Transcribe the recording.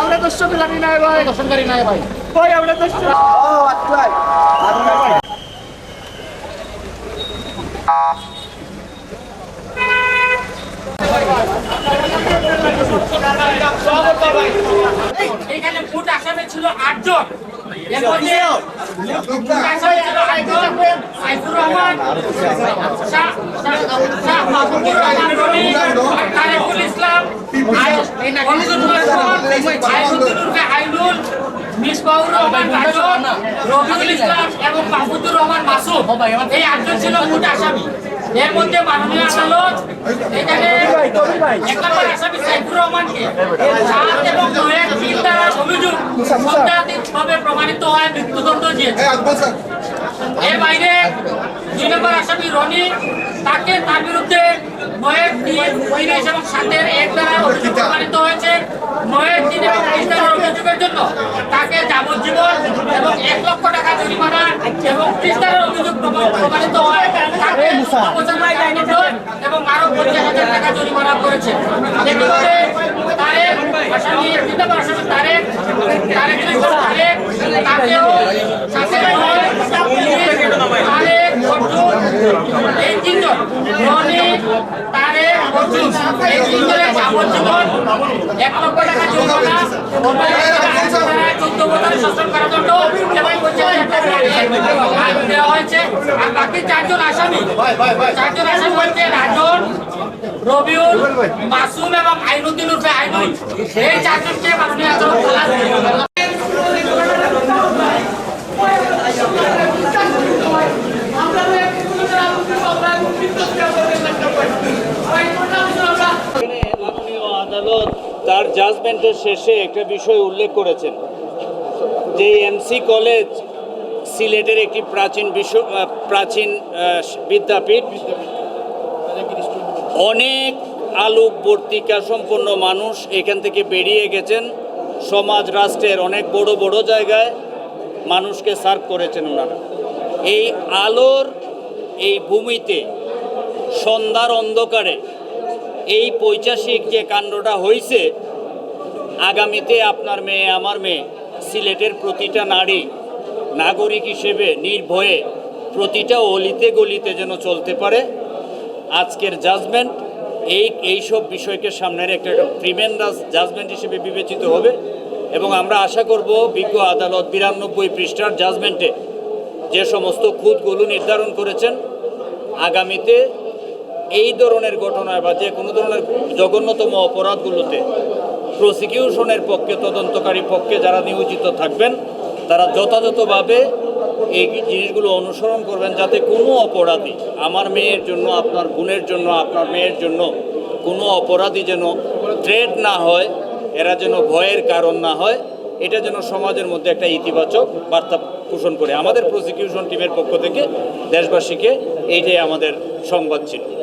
আমরা দর্শক জানি না ভাই, দর্শনকারী নাই ভাই, আমরা দর্শক। এখানে মোট আসামি ছিল 8 জন। এর মধ্যে আসামি ছিল সাইফুর রহমান, শাহ মাহবুবুর রহমান রনি, তারেকুল ইসলাম, আইনুল, মিসবাহুর রহমান রাজন, রবিউল ইসলাম এবং মাহমুদুর রহমান মাসুদ। এই 8 জন ছিল মোট আসামি। এর মধ্যে মাননীয় আদালত এখানে 1 নম্বর আসামি সাইফুর রহমানকে 7 এবং 9 3 ধারার অভিযোগ সত্যায়িতভাবে প্রমাণিত হয় মৃত্যুদণ্ড দিয়েছে। এর বাইরে 2 নম্বর আসামি রনি, তার বিরুদ্ধে 9 3 19 এবং 7 1 ধারার অভিযোগ প্রমাণিত হয়েছে। 9 3 এবং 20 ধারার অভিযোগের জন্য তাকে যাবজ্জীবন এবং 1 লক্ষ টাকা জরিমানা এবং 30 ধারার অভিযোগ প্রমাণিত হয় তাকে এবং আরো 50,000 টাকা জরিমানা করেছে। এই 3 জন রনি, তারেক, অর্জুন, এই 3 জনের যাবজ্জীবন 1 লক্ষ টাকা জরিমানা, 14 বছরের সশ্রম কারাদণ্ড এবং 50,000 টাকা দেওয়া হয়েছে। আর বাকি 4 জন আসামি বলতে রাজন, রবিউল, মাসুম এবং আইনুদ্দিন উর্ফে আইনুল, এই 4 জনকে মাননীয় আদালত খালাস দিয়েছে। আদালত তার জাজমেন্টের শেষে একটা বিষয় উল্লেখ করেছেন যে এমসি কলেজ সিলেটের একটি প্রাচীন বিদ্যাপীঠ, অনেক আলোকবর্তিকা সম্পন্ন মানুষ এখান থেকে বেরিয়ে গেছেন, সমাজ রাষ্ট্রের অনেক বড় বড় জায়গায় মানুষকে সার্ভ করেছেন ওনারা। এই আলোর এই ভূমিতে সন্ধ্যার অন্ধকারে এই পৈশাচিক যে কাণ্ডটা হয়েছে, আগামীতে আপনার মেয়ে আমার মেয়ে সিলেটের প্রতিটা নারী নাগরিক হিসেবে নির্ভয়ে প্রতিটা অলিতে গলিতে যেন চলতে পারে। আজকের জাজমেন্ট এইসব বিষয়কে সামনের একটা ট্রিমেন্ডাস জাজমেন্ট হিসেবে বিবেচিত হবে এবং আমরা আশা করব বিজ্ঞ আদালত 92 পৃষ্ঠার জাজমেন্টে যে সমস্ত খুঁতগুলো নির্ধারণ করেছেন, আগামীতে এই ধরনের ঘটনায় বা যে কোনো ধরনের জঘন্যতম অপরাধগুলোতে প্রসিকিউশনের পক্ষে, তদন্তকারী পক্ষে যারা নিয়োজিত থাকবেন তারা যথাযথভাবে এই জিনিসগুলো অনুসরণ করবেন, যাতে কোনো অপরাধী, আমার মেয়ের জন্য, আপনার বোনের জন্য, আপনার মেয়ের জন্য কোনো অপরাধী যেন থ্রেট না হয়, এরা যেন ভয়ের কারণ না হয়, এটা যেন সমাজের মধ্যে একটা ইতিবাচক বার্তা পোষণ করে। আমাদের প্রসিকিউশন টিমের পক্ষ থেকে দেশবাসীকে এইটাই আমাদের সংবাদ ছিল।